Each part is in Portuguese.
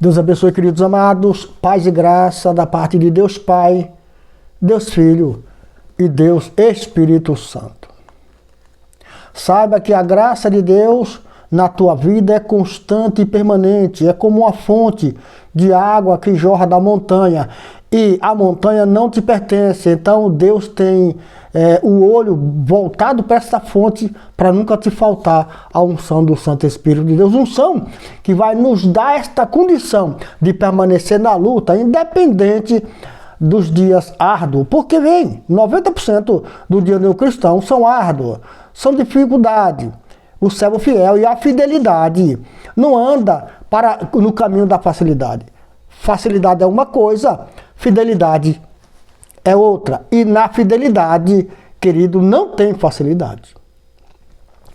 Deus abençoe, queridos amados. Paz e graça da parte de Deus Pai, Deus Filho e Deus Espírito Santo. Saiba que a graça de Deus na tua vida é constante e permanente. É como uma fonte de água que jorra da montanha. E a montanha não te pertence. Então Deus tem o olho voltado para essa fonte para nunca te faltar a unção do Santo Espírito de Deus. Unção que vai nos dar esta condição de permanecer na luta, independente dos dias árduos. Porque vem, 90% do dia do cristão são árduos, são dificuldade. O servo fiel e a fidelidade não anda no caminho da facilidade. Facilidade é uma coisa, fidelidade é outra. E na fidelidade, querido, não tem facilidade.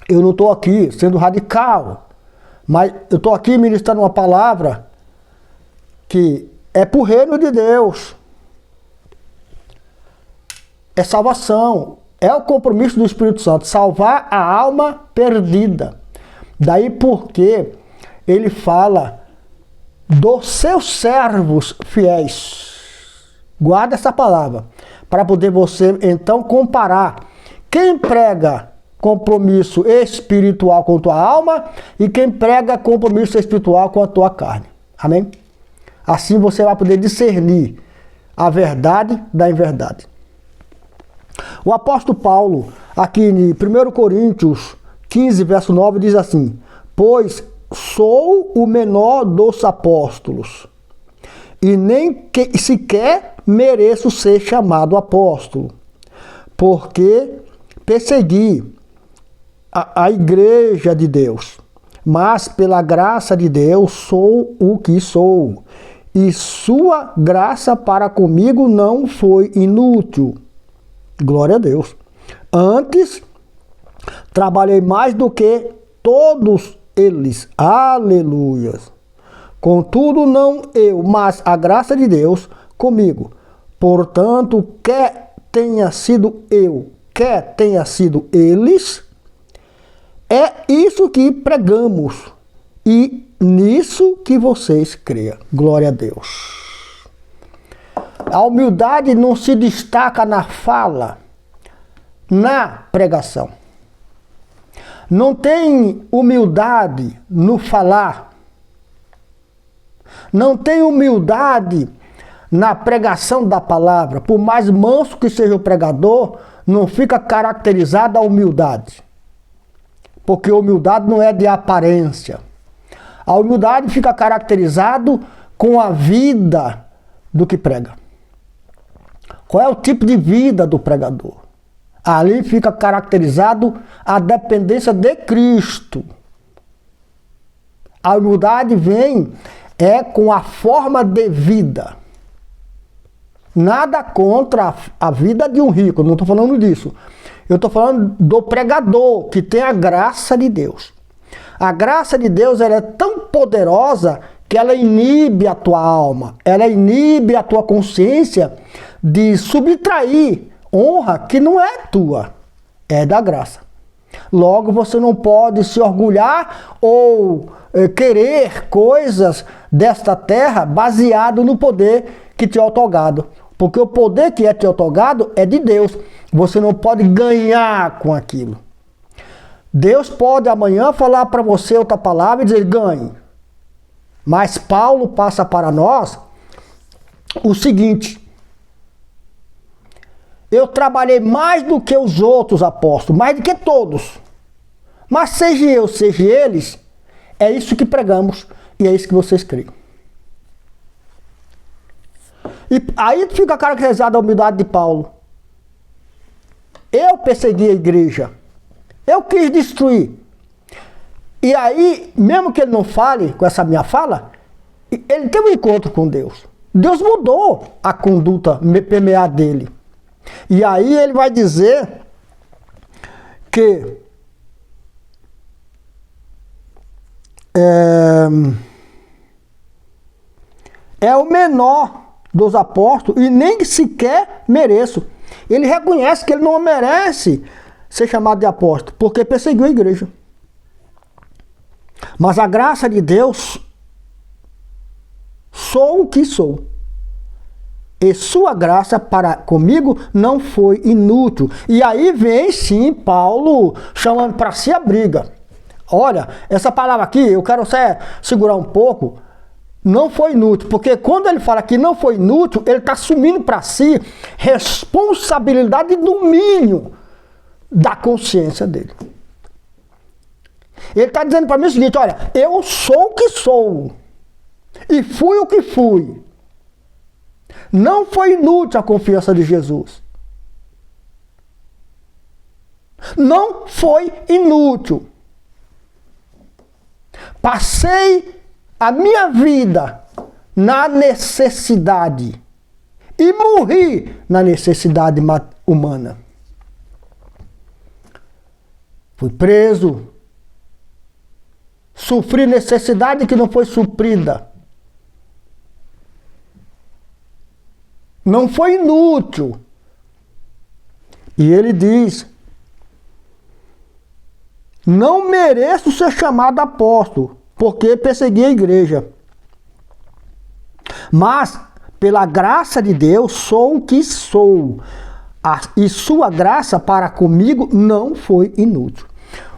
Eu não estou aqui sendo radical, mas eu estou aqui ministrando uma palavra que é para o reino de Deus. É salvação. É o compromisso do Espírito Santo, salvar a alma perdida. Daí porque ele fala dos seus servos fiéis. Guarda essa palavra, para poder você então comparar quem prega compromisso espiritual com a tua alma e quem prega compromisso espiritual com a tua carne. Amém? Assim você vai poder discernir a verdade da inverdade. O apóstolo Paulo, aqui em 1 Coríntios 15, verso 9, diz assim: pois sou o menor dos apóstolos, e nem sequer mereço ser chamado apóstolo, porque persegui a igreja de Deus, mas pela graça de Deus sou o que sou, e sua graça para comigo não foi inútil. Glória a Deus. Antes, trabalhei mais do que todos eles. Aleluias. Contudo, não eu, mas a graça de Deus comigo. Portanto, quer tenha sido eu, quer tenha sido eles, é isso que pregamos e nisso que vocês creiam. Glória a Deus. A humildade não se destaca na fala, na pregação. Não tem humildade no falar. Não tem humildade na pregação da palavra. Por mais manso que seja o pregador, não fica caracterizada a humildade. Porque a humildade não é de aparência. A humildade fica caracterizado com a vida do que prega. Qual é o tipo de vida do pregador? Ali fica caracterizado a dependência de Cristo. A humildade vem com a forma de vida. Nada contra a vida de um rico, não estou falando disso. Eu estou falando do pregador, que tem a graça de Deus. A graça de Deus ela é tão poderosa que ela inibe a tua alma, ela inibe a tua consciência de subtrair honra que não é tua, é da graça. Logo, você não pode se orgulhar ou querer coisas desta terra baseado no poder que te é otorgado. Porque o poder que é te otorgado é de Deus. Você não pode ganhar com aquilo. Deus pode amanhã falar para você outra palavra e dizer ganhe. Mas Paulo passa para nós o seguinte: eu trabalhei mais do que os outros apóstolos, mais do que todos. Mas seja eu, seja eles, é isso que pregamos e é isso que vocês creem. E aí fica caracterizada a humildade de Paulo. Eu persegui a igreja. Eu quis destruir. E aí, mesmo que ele não fale com essa minha fala, ele teve um encontro com Deus. Deus mudou a conduta permear dele. E aí ele vai dizer que é o menor dos apóstolos e nem sequer mereço. Ele reconhece que ele não merece ser chamado de apóstolo, porque perseguiu a igreja. Mas a graça de Deus sou o que sou. E sua graça para comigo não foi inútil. E aí vem sim Paulo chamando para si a briga. Olha, essa palavra aqui, eu quero segurar um pouco, não foi inútil, porque quando ele fala que não foi inútil, ele está assumindo para si responsabilidade e domínio da consciência dele. Ele está dizendo para mim o seguinte, olha, eu sou o que sou, e fui o que fui. Não foi inútil a confiança de Jesus. Não foi inútil. Passei a minha vida na necessidade e morri na necessidade humana. Fui preso, sofri necessidade que não foi suprida. Não foi inútil. E ele diz, não mereço ser chamado apóstolo, porque persegui a igreja. Mas, pela graça de Deus, sou o que sou. E sua graça para comigo não foi inútil.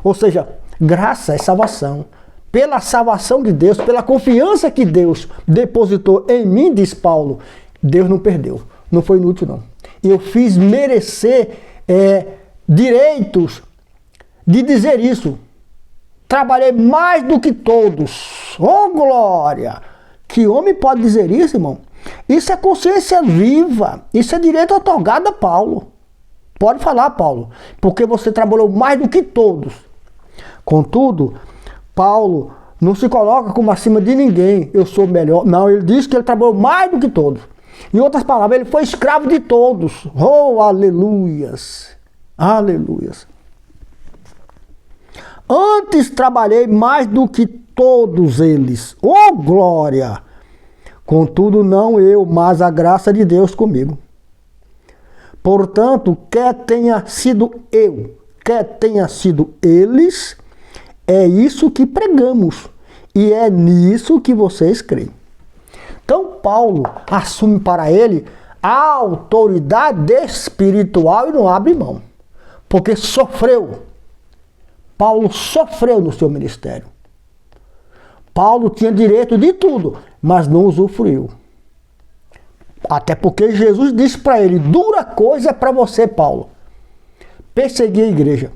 Ou seja, graça é salvação. Pela salvação de Deus, pela confiança que Deus depositou em mim, diz Paulo, Deus não perdeu. Não foi inútil, não. Eu fiz merecer direitos de dizer isso. Trabalhei mais do que todos. Oh, glória! Que homem pode dizer isso, irmão? Isso é consciência viva. Isso é direito otorgado a Paulo. Pode falar, Paulo. Porque você trabalhou mais do que todos. Contudo, Paulo não se coloca como acima de ninguém. Eu sou melhor. Não, ele diz que ele trabalhou mais do que todos. Em outras palavras, ele foi escravo de todos. Oh, aleluias! Aleluias! Antes trabalhei mais do que todos eles. Oh, glória! Contudo, não eu, mas a graça de Deus comigo. Portanto, quer tenha sido eu, quer tenha sido eles, é isso que pregamos. E é nisso que vocês creem. Então, Paulo assume para ele a autoridade espiritual e não abre mão. Porque sofreu. Paulo sofreu no seu ministério. Paulo tinha direito de tudo, mas não usufruiu. Até porque Jesus disse para ele, dura coisa é para você, Paulo, perseguir a igreja.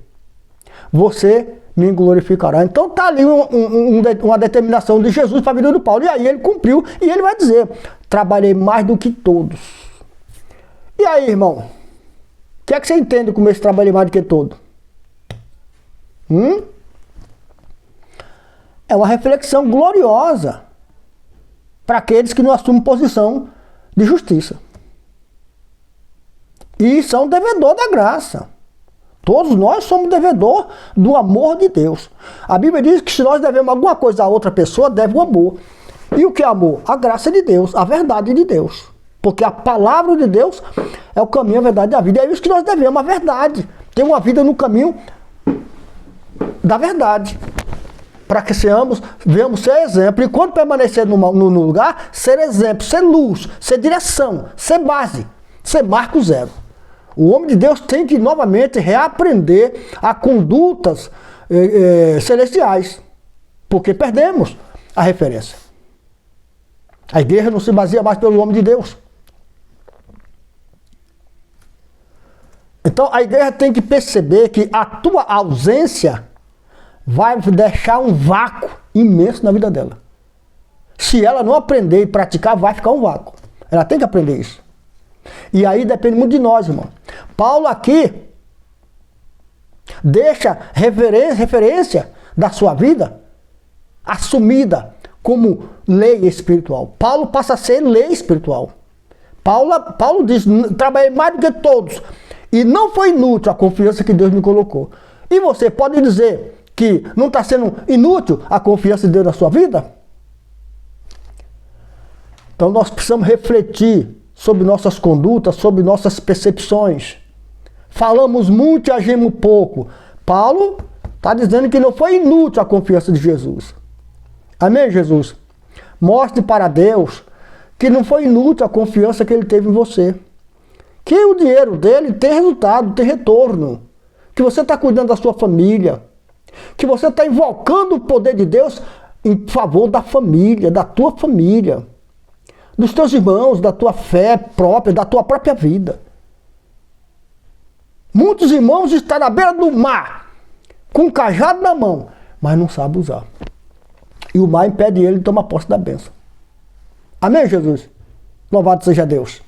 Você me glorificará. Então está ali uma determinação de Jesus para a vida do Paulo. E aí ele cumpriu e ele vai dizer, trabalhei mais do que todos. E aí, irmão? O que é que você entende com esse trabalhei mais do que todos? É uma reflexão gloriosa para aqueles que não assumem posição de justiça. E são devedor da graça. Todos nós somos devedor do amor de Deus. A Bíblia diz que se nós devemos alguma coisa a outra pessoa, deve o amor. E o que é amor? A graça de Deus, a verdade de Deus. Porque a palavra de Deus é o caminho, a verdade e a vida. É isso que nós devemos, a verdade. Ter uma vida no caminho da verdade. Para que venhamos ser exemplo. E quando permanecer no lugar, ser exemplo, ser luz, ser direção, ser base, ser marco zero. O homem de Deus tem que novamente reaprender a condutas celestiais. Porque perdemos a referência. A igreja não se baseia mais pelo homem de Deus. Então a igreja tem que perceber que a tua ausência vai deixar um vácuo imenso na vida dela. Se ela não aprender e praticar, vai ficar um vácuo. Ela tem que aprender isso. E aí depende muito de nós, irmão. Paulo aqui deixa referência da sua vida assumida como lei espiritual. Paulo passa a ser lei espiritual. Paulo diz, trabalhei mais do que todos. E não foi inútil a confiança que Deus me colocou. E você pode dizer que não está sendo inútil a confiança de Deus na sua vida? Então nós precisamos refletir sobre nossas condutas, sobre nossas percepções. Falamos muito e agimos pouco. Paulo está dizendo que não foi inútil a confiança de Jesus. Amém, Jesus? Mostre para Deus que não foi inútil a confiança que ele teve em você. Que o dinheiro dele tem resultado, tem retorno. Que você está cuidando da sua família. Que você está invocando o poder de Deus em favor da família, da tua família. Dos teus irmãos, da tua fé própria, da tua própria vida. Muitos irmãos estão na beira do mar, com um cajado na mão, mas não sabem usar. E o mar impede ele de tomar posse da bênção. Amém, Jesus? Louvado seja Deus.